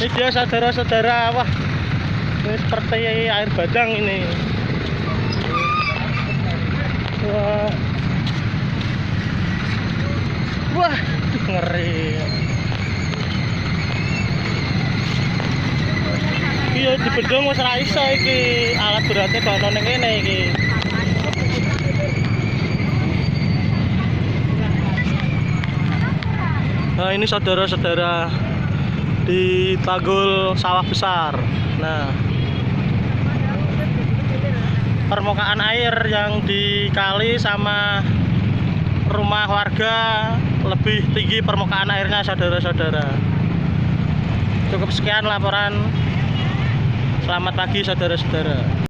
Ini dia saudara-saudara, wah ini seperti air badang ini. Wah, wah ngeri. Iya di bedong wis ra iso iki, alat beratnya bakal ning kene iki. Nah ini saudara-saudara di Tanggul Sawah Besar. Nah permukaan air yang dikali sama rumah warga lebih tinggi permukaan airnya saudara-saudara. Cukup sekian laporan. Selamat pagi saudara-saudara.